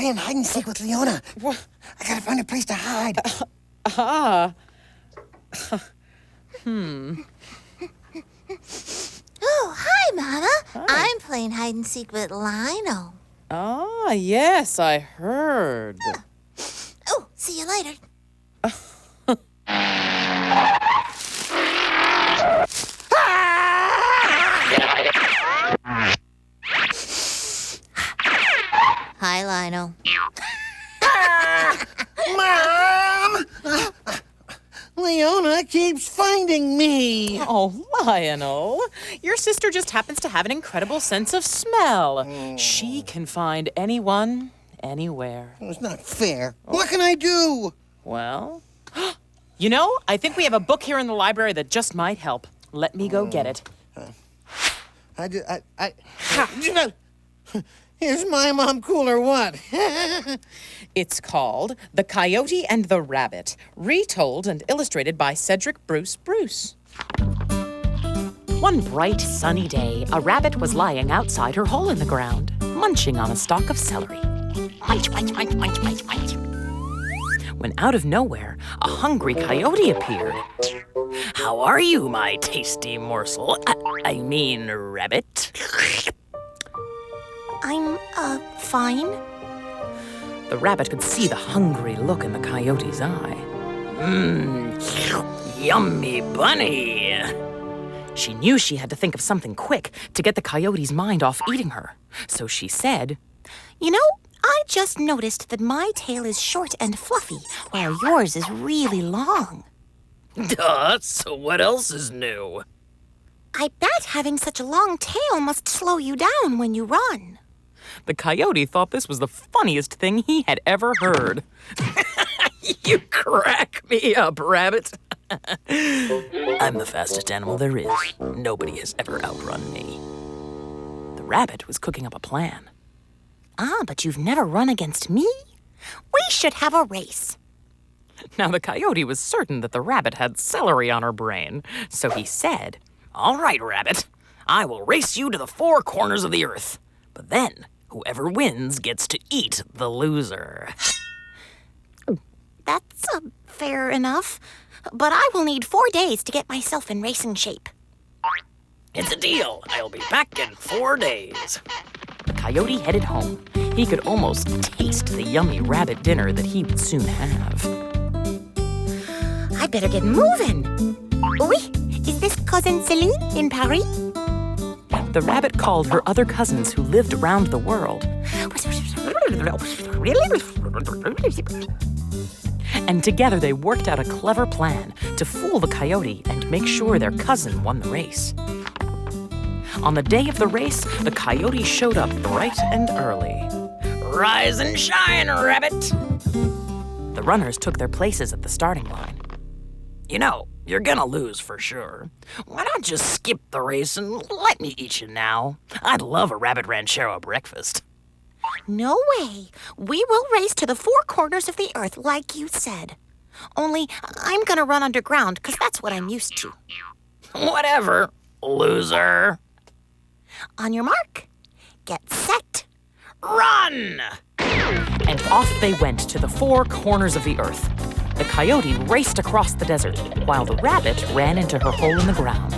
playing hide and seek with Leona. What? I gotta find a place to hide. Oh, hi, Mama. Hi. I'm playing hide and seek with Lionel. Ah, yes, I heard. Oh, see you later. Hi, Lionel. Mom! Leona keeps finding me. Oh, Lionel, your sister just happens to have an incredible sense of smell. She can find anyone, anywhere. It's not fair. What can I do? Well, you know, I think we have a book here in the library that just might help. Let me go get it. Is my mom cool or what? It's called The Coyote and the Rabbit, retold and illustrated by Cedric Bruce Bruce. One bright, sunny day, a rabbit was lying outside her hole in the ground, munching on a stalk of celery. Munch, munch, munch, munch, munch, munch. When out of nowhere, a hungry coyote appeared. How are you, my tasty morsel? I mean, rabbit. I'm, fine. The rabbit could see the hungry look in the coyote's eye. Yummy bunny. She knew she had to think of something quick to get the coyote's mind off eating her. So she said, You know, I just noticed that my tail is short and fluffy, while yours is really long. Duh, so what else is new? I bet having such a long tail must slow you down when you run. The coyote thought this was the funniest thing he had ever heard. You crack me up, rabbit. I'm the fastest animal there is. Nobody has ever outrun me. The rabbit was cooking up a plan. But you've never run against me? We should have a race. Now, the coyote was certain that the rabbit had celery on her brain, so he said, All right, rabbit, I will race you to the four corners of the earth. But then, whoever wins gets to eat the loser. That's fair enough. But I will need 4 days to get myself in racing shape. It's a deal. I'll be back in 4 days. The coyote headed home. He could almost taste the yummy rabbit dinner that he would soon have. I better get moving. Oui, is this Cousin Celine in Paris? The rabbit called her other cousins who lived around the world. And together they worked out a clever plan to fool the coyote and make sure their cousin won the race. On the day of the race, the coyote showed up bright and early. Rise and shine, rabbit! The runners took their places at the starting line. You know, you're gonna lose for sure. Why not just skip the race and let me eat you now? I'd love a rabbit ranchero breakfast. No way. We will race to the four corners of the earth like you said. Only I'm gonna run underground because that's what I'm used to. Whatever, loser. On your mark, get set, run! And off they went to the four corners of the earth. The coyote raced across the desert, while the rabbit ran into her hole in the ground.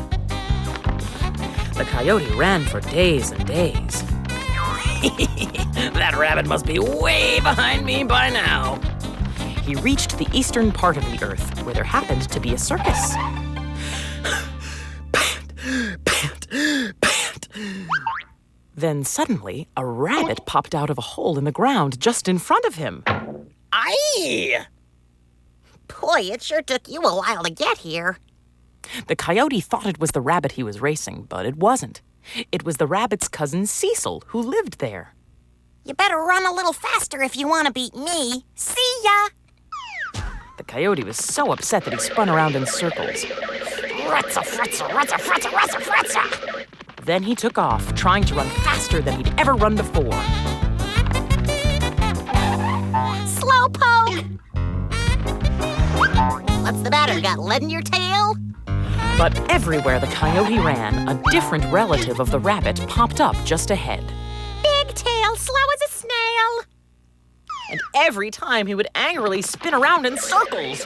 The coyote ran for days and days. That rabbit must be way behind me by now. He reached the eastern part of the earth, where there happened to be a circus. Pant, pant, pant. Then suddenly, a rabbit popped out of a hole in the ground just in front of him. Aye! Boy, it sure took you a while to get here. The coyote thought it was the rabbit he was racing, but it wasn't. It was the rabbit's cousin Cecil, who lived there. You better run a little faster if you want to beat me. See ya! The coyote was so upset that he spun around in circles. Rutza, frutza, rutza, frutza, rutza, frutza! Then he took off, trying to run faster than he'd ever run before. Slowpoke! What's the matter? Got lead in your tail? But everywhere the coyote ran, a different relative of the rabbit popped up just ahead. Big tail, slow as a snail. and every time he would angrily spin around in circles.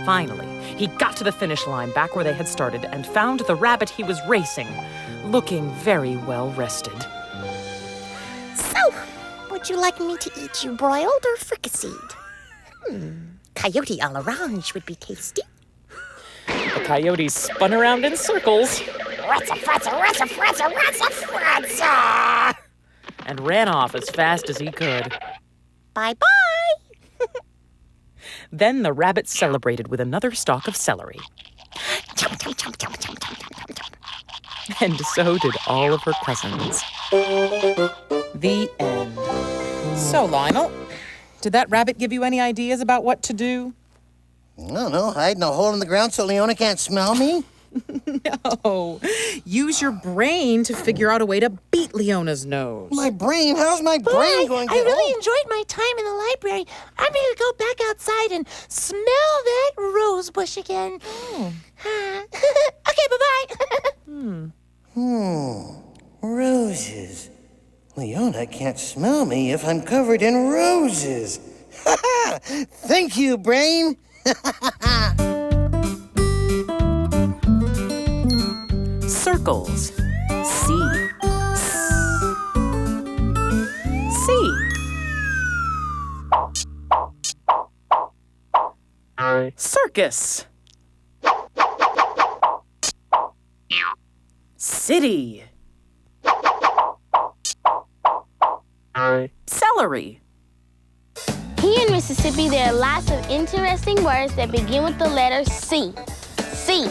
Finally, he got to the finish line back where they had started and found the rabbit he was racing, looking very well rested. So, would you like me to eat you broiled or fricasseed? Coyote à l'orange would be tasty. The coyote spun around in circles and ran off as fast as he could. Bye-bye. Then the rabbit celebrated with another stalk of celery. Chomp, chomp, chomp, chomp, chomp, chomp, chomp, chomp. And so did all of her cousins. The end. So, Lionel, did that rabbit give you any ideas about what to do? I don't know, hide in a hole in the ground so Leona can't smell me? No. Use your brain to figure out a way to beat Leona's nose. My brain? How's my brain going to... I really enjoyed my time in the library. I'm going to go back outside and smell that rose bush again. Okay, bye-bye. Roses. Leona can't smell me if I'm covered in roses. Thank you, brain. Circles. C. C. Circus. City. Celery. Here in Mississippi, there are lots of interesting words that begin with the letter C. C.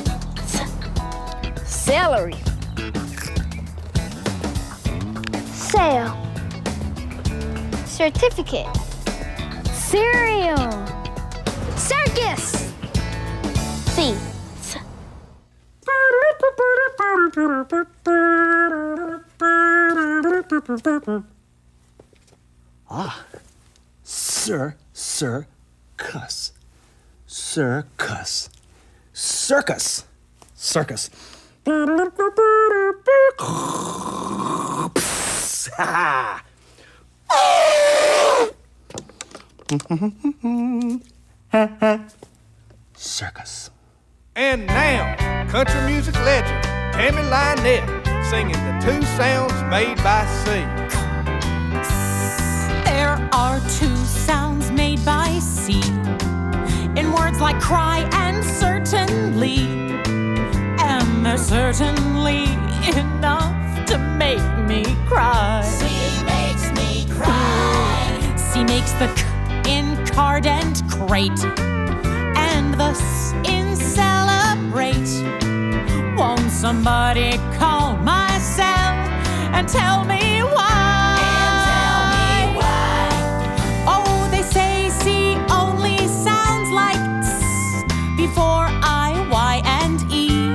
Celery. Sale. Certificate. Cereal. Circus. C. Circus. Circus. Circus. Circus. Circus. And now, country music legend Tammy Lynette singing the two sounds made by sea. There are two sounds made by C in words like cry and certainly. And they're certainly enough to make me cry. C makes me cry. C makes the K in card and crate, and the S in celebrate. Won't somebody call my cell and tell me why? Oh, they say C only sounds like S before I, Y, and E.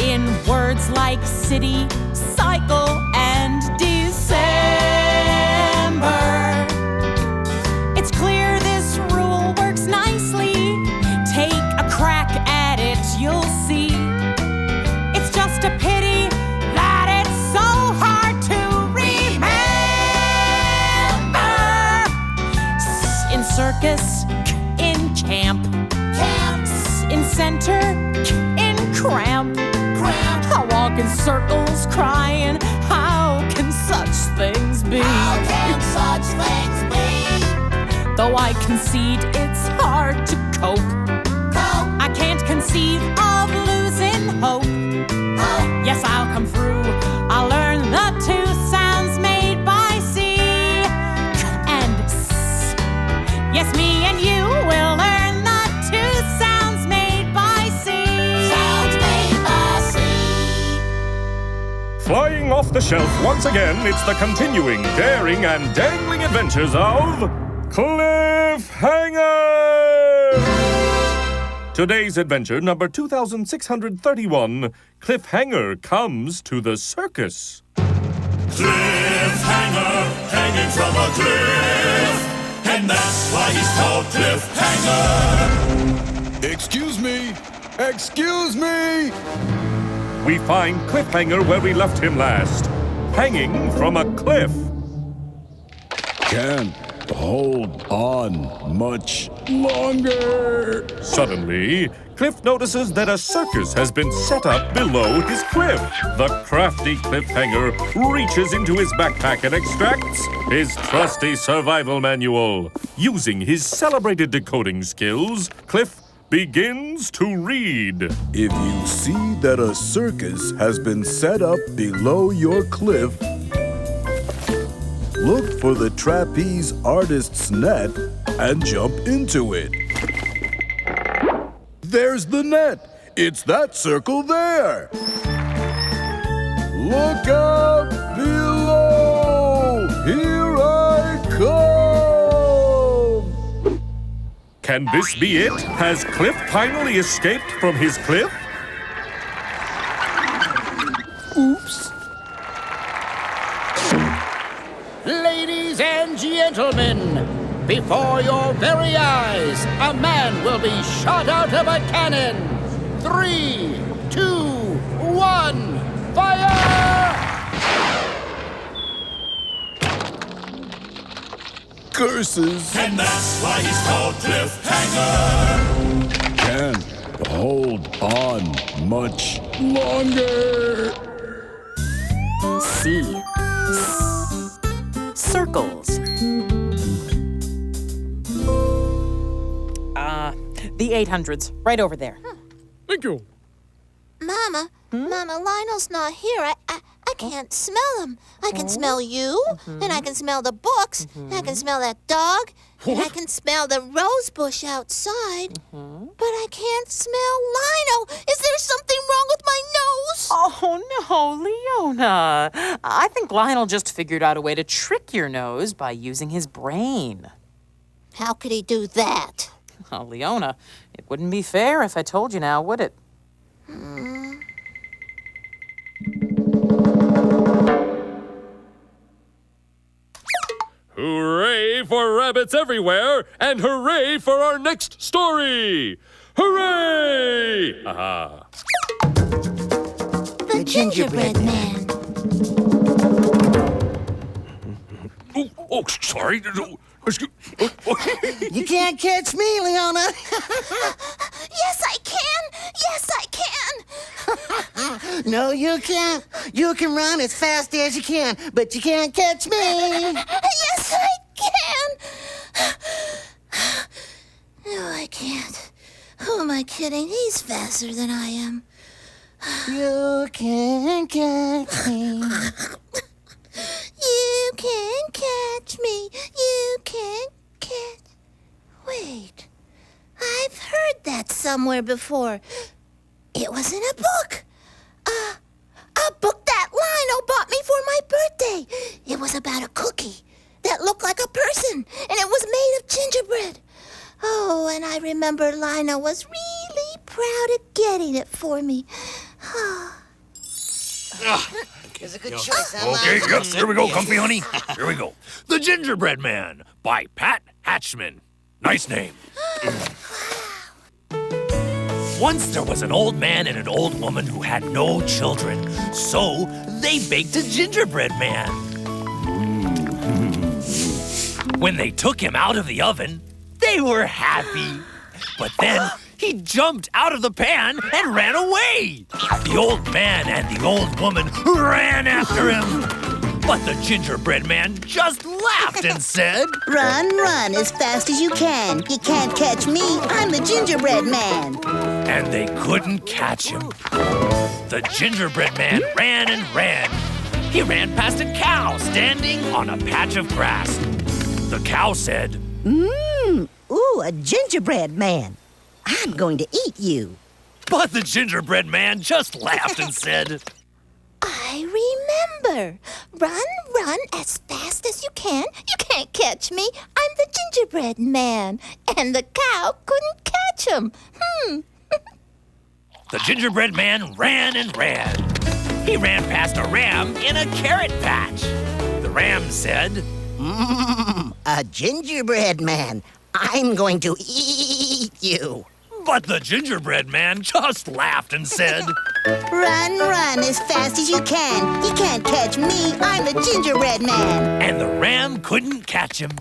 In words like city, cycle, and December. It's clear this rule works nicely. Take a crack at it, you'll see. It's just a pity that it's so hard to remember. S in circus, K in camp, S in center, K in cramp. I walk in circles crying, how can such things be? How can such things be? Though I concede it's hard to cope, I can't conceive of losing hope. Yes, I'll come through. I'll learn the two sounds made by C and S. Yes, me and you will learn the two sounds made by C. Sounds made by C. Flying off the shelf once again, it's the continuing, daring, and dangling adventures of Cliffhanger! Today's adventure, number 2631, Cliffhanger comes to the circus. Cliffhanger, hanging from a cliff, and that's why he's called Cliffhanger. Excuse me! Excuse me! We find Cliffhanger where we left him last. hanging from a cliff. Can't hold on much longer. Suddenly, Cliff notices that a circus has been set up below his cliff. The crafty cliffhanger reaches into his backpack and extracts his trusty survival manual. Using his celebrated decoding skills, Cliff begins to read. If you see that a circus has been set up below your cliff, look for the trapeze artist's net and jump into it. There's the net. It's that circle there. Look out below. Here I come. Can this be it? Has Cliff finally escaped from his cliff? Oops. Ladies and gentlemen, before your very eyes, a man will be shot out of a cannon. 3, 2, 1, fire! Curses. And that's why he's called Cliffhanger. Can't hold on much longer. C. Circles. The 800s, right over there. Thank you. Mama, Lionel's not here. I can't smell him. I can smell you, and I can smell the books, and I can smell that dog, and I can smell the rose bush outside, but I can't smell Lionel. Is there something wrong with my nose? Oh, no, Leona. I think Lionel just figured out a way to trick your nose by using his brain. How could he do that? Oh, Leona, it wouldn't be fair if I told you now, would it? Hooray for rabbits everywhere, and hooray for our next story! Hooray! Aha. The Gingerbread Man. Oh, sorry. You can't catch me, Leona. Yes, I can. Yes, I can. No, you can't. You can run as fast as you can, but you can't catch me. Yes, I can. No, I can't. Who am I kidding? He's faster than I am. You can't catch me. You can catch me. You can catch. Wait. I've heard that somewhere before. It was in a book. A book that Lionel bought me for my birthday. It was about a cookie that looked like a person, and it was made of gingerbread. Oh, and I remember Lionel was really proud of getting it for me. It's a good choice, huh, Okay, Mom? yep, here we go, comfy honey. Here we go. The Gingerbread Man by Pat Hatchman. Nice name. Once there was an old man and an old woman who had no children, so they baked a gingerbread man. When they took him out of the oven, they were happy. But then he jumped out of the pan and ran away. The old man and the old woman ran after him. But the gingerbread man just laughed and said, Run, run as fast as you can. You can't catch me. I'm the gingerbread man. And they couldn't catch him. The gingerbread man ran and ran. He ran past a cow standing on a patch of grass. The cow said, Ooh, a gingerbread man. I'm going to eat you. But the gingerbread man just laughed and said, I remember. Run, run as fast as you can. You can't catch me. I'm the gingerbread man. And the cow couldn't catch him. The gingerbread man ran and ran. He ran past a ram in a carrot patch. The ram said, A gingerbread man. I'm going to eat you. But the gingerbread man just laughed and said, Run, run as fast as you can. You can't catch me. I'm the gingerbread man. And the ram couldn't catch him.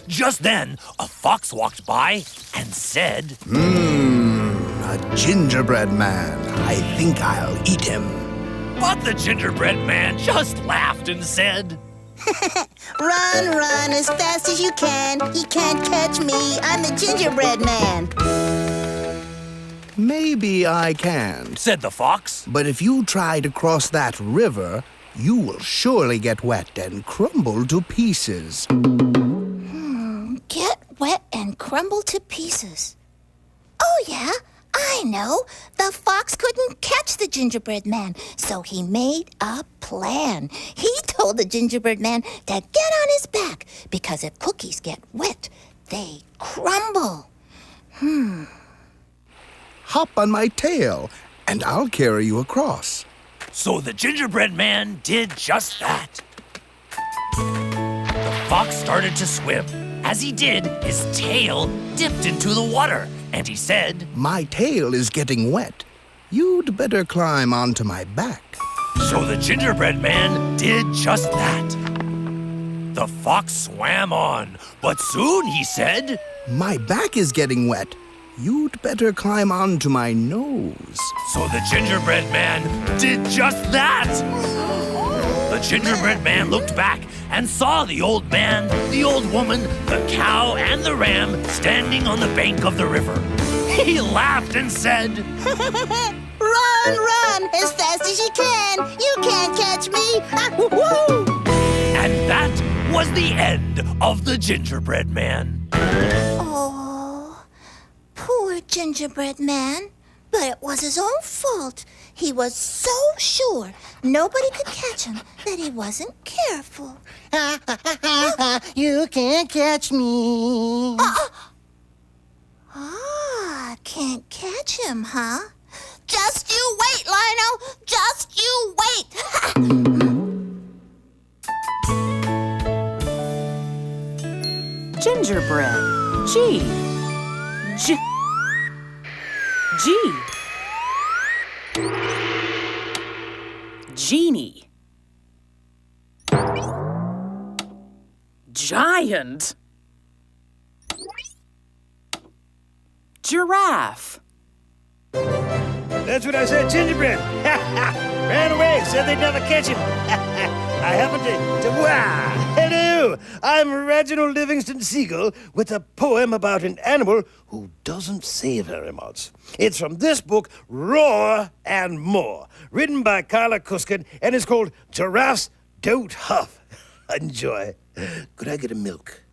Just then, a fox walked by and said, A gingerbread man. I think I'll eat him. But the gingerbread man just laughed and said, Run, run as fast as you can. You can't catch me. I'm the gingerbread man. Maybe I can, said the fox. But if you try to cross that river, you will surely get wet and crumble to pieces. Get wet and crumble to pieces. Oh, yeah, I know. The fox couldn't catch the gingerbread man, so he made a plan. He told the gingerbread man to get on his back, because if cookies get wet, they crumble. Hop on my tail, and I'll carry you across. So the gingerbread man did just that. The fox started to swim. As he did, his tail dipped into the water, and he said, My tail is getting wet. You'd better climb onto my back. So the gingerbread man did just that. The fox swam on, but soon he said, My back is getting wet. You'd better climb onto my nose. So the gingerbread man did just that. The gingerbread man looked back and saw the old man, the old woman, the cow, and the ram standing on the bank of the river. He laughed and said, Run, run as fast as you can. You can't catch me. And that was the end of the gingerbread man. Oh, poor gingerbread man. But it was his own fault. He was so sure nobody could catch him that he wasn't careful. You can't catch me. Can't catch him, huh? Just you wait, Lino. Just you wait. Gingerbread. G. Genie. Giant. Giraffe. That's what I said, gingerbread. Ran away, said they'd never catch him. I happen to hello, I'm Reginald Livingston Seagull with a poem about an animal who doesn't say very much. It's from this book, Roar and More, written by Carla Cuskin, and it's called Giraffes Don't Huff. Enjoy. Could I get a milk?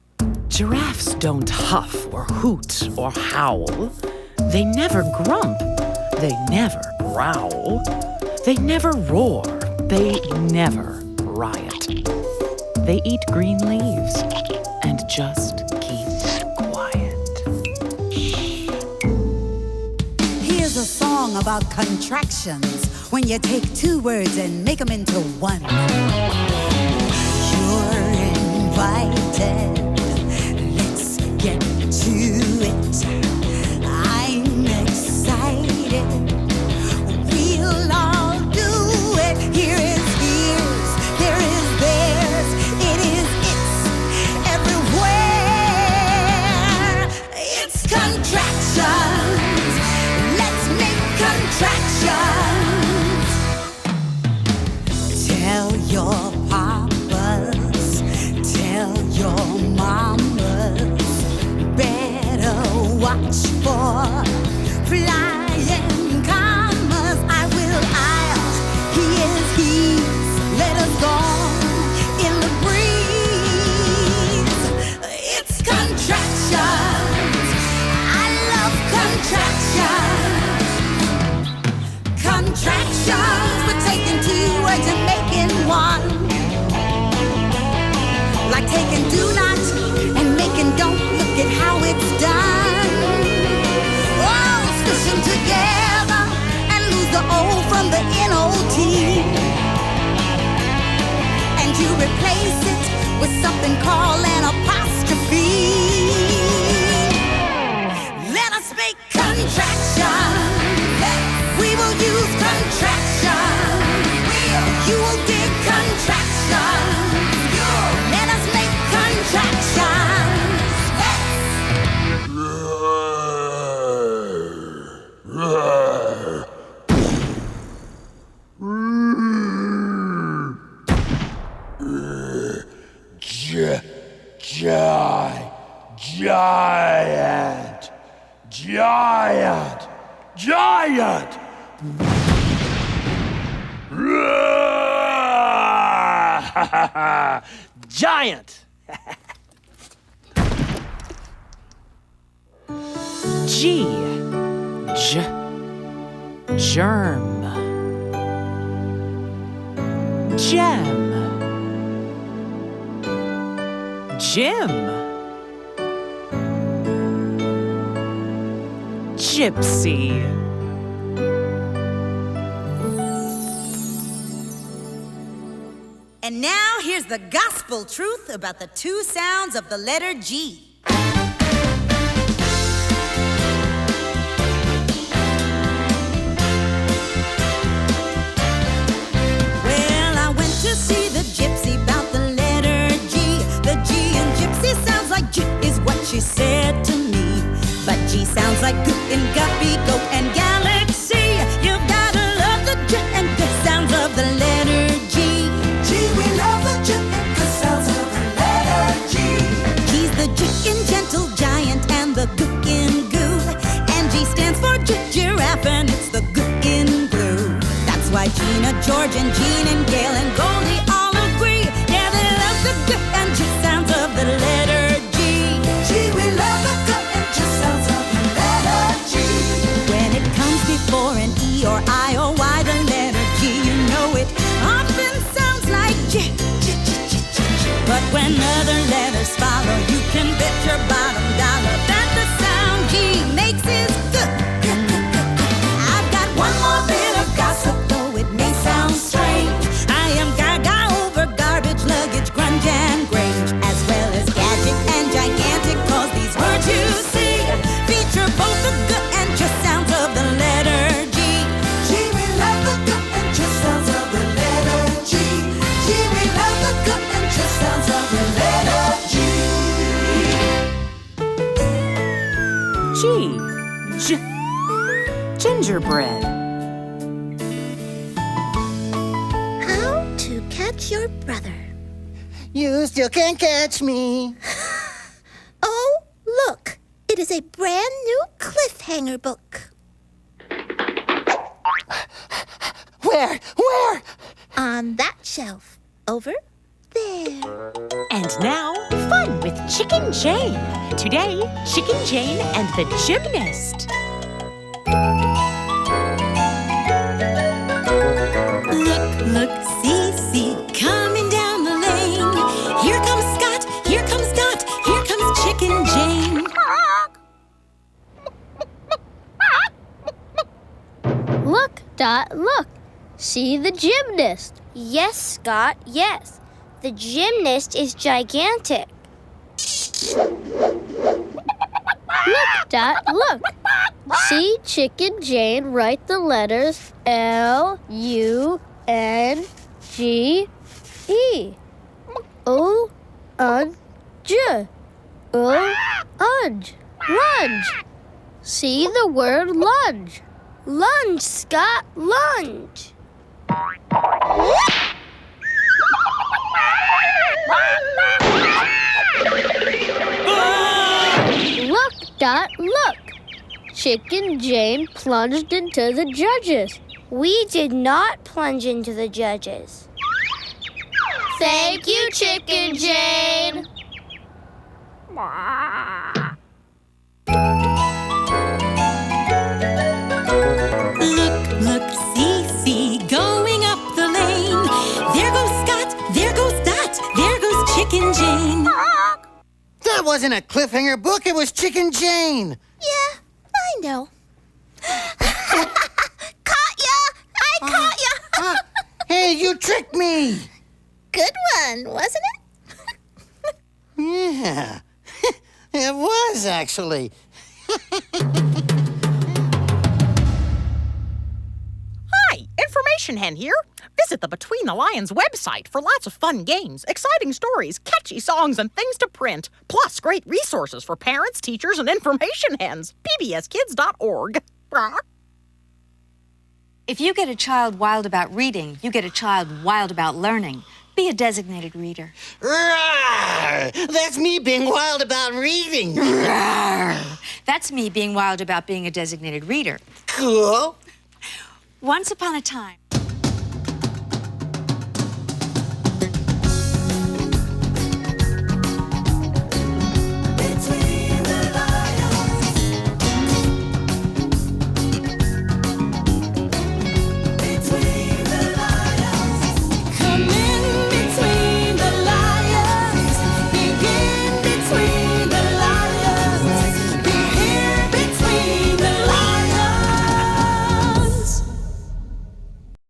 Giraffes don't huff or hoot or howl. They never grump. They never growl. They never roar. They never riot. They eat green leaves and just keep quiet. Here's a song about contractions, when you take two words and make them into one. You're invited. Let's get to it. I'm excited. We'll all do it. Here is here's, there is theirs, it is its, everywhere. It's contractions. Let's make contractions. Tell your papas, tell your mamas, better watch for flying commas. I will, I'll, he is, he's, let us go in the breeze. It's contractions. I love contractions. Contractions, we're taking two words and making one. Like taking do not and making don't. Look at how it's done. Oh, stitch them together and lose the O from the N-O-T. And you replace it with something called an apostrophe. Let us make Giant! Giant! Giant! Giant! G. Germ. Gem. Jim. Gypsy. And now here's the gospel truth about the two sounds of the letter G. Well, I went to see the gypsy about the letter G. The G in gypsy sounds like J is what she said to me. But G sounds like goop in guppy, goat and galaxy. You've gotta love the J and G sounds of the letter G. We love the J and G sounds of the letter G. G's the J in gentle giant and the G in goo. And G stands for giraffe and it's the G in glue. That's why Gina, George and Jean and Gail and Goldie all agree. Yeah, they love the G and J sounds of the letter G. We love the G and J sounds of the letter G. When it comes before an E or I or Y, the letter G, you know it often sounds like J. But when other letters follow, you can bet your bottom dollar that the sound G makes is G. I've got one more bit of gossip, though it may sound strange. I am gaga over garbage, luggage, grunge and grange, as well as gadget and gigantic, cause these words you see feature both the G and J sounds of the letter G. We love the G and J sounds of the letter G. We love the G and J sounds of the letter G. Gingerbread. How to catch your brother. You still can't catch me. Oh, look. It is a brand new cliffhanger book. Where? On that shelf. Over there. And now, fun with Chicken Jane. Today, Chicken Jane and the Gymnast. Look, see, coming down the lane. Here comes Scott, here comes Dot, here comes Chicken Jane. Look, Dot, look. See the gymnast. Yes, Scott, yes. The gymnast is gigantic. Look, Dot, look. See Chicken Jane write the letters L-U-N-G-E. O-un-j. O-unge. Lunge. See the word lunge. Lunge, Scott, lunge. Look, Dot, look. Chicken Jane plunged into the judges. We did not plunge into the judges. Thank you, Chicken Jane. Look, see, going up the lane. There goes Scott, there goes Dot, there goes Chicken Jane. That wasn't a cliffhanger book, it was Chicken Jane. Yeah, I know. Caught ya! I caught ya! Hey, you tricked me! Good one, wasn't it? Yeah, it was actually. Hi, Information Hen here. Visit the Between the Lions website for lots of fun games, exciting stories, catchy songs, and things to print. Plus, great resources for parents, teachers, and information hens. pbskids.org. If you get a child wild about reading, you get a child wild about learning. Be a designated reader. Rawr! That's me being wild about reading. Rawr! That's me being wild about being a designated reader. Cool. Once upon a time,